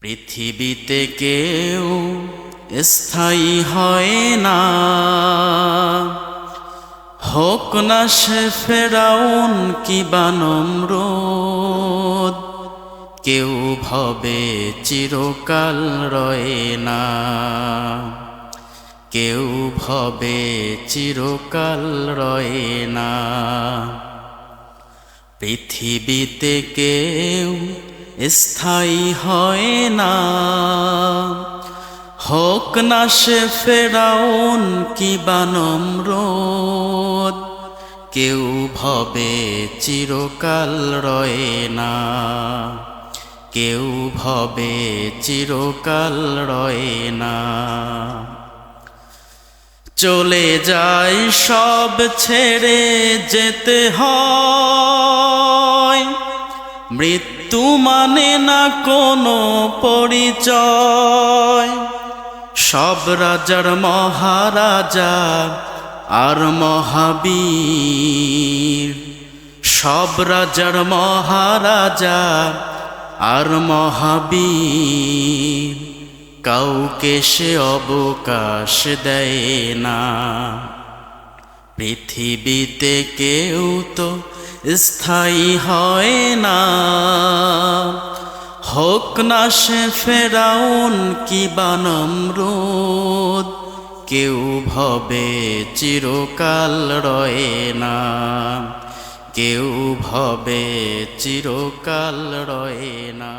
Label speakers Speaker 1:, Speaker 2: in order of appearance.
Speaker 1: পৃথিবীতে কেউ স্থায়ী হয় না, হোক না সে ফেরাউন কিবা নমরুদ। কেউ ভবে চিরকাল রয় না, কেউ ভবে চিরকাল রয় না। পৃথিবীতে কেউ স্থায়ী হয় না, হোক না সে ফেরাউন কিবা নমরুদ। কেউ ভবে চিরকাল রয় না, কেউ ভবে চিরকাল রয় না। চলে যায় সব ছেড়ে যেতে হয়, মৃত্যু মানে না কোনো পরিচয়। সব রাজার মহারাজা আর মহাবীর, সব রাজার মহারাজা আর মহাবীর, কাউকে সে অবকাশ দেয় না। পৃথিবীতে কেউ তো স্থায়ী হয় না, হোক না সে ফেরাউন কিবা নমরুদ। কেউ ভবে চিরকাল রয় না, কেউ ভবে চিরকাল রয় না।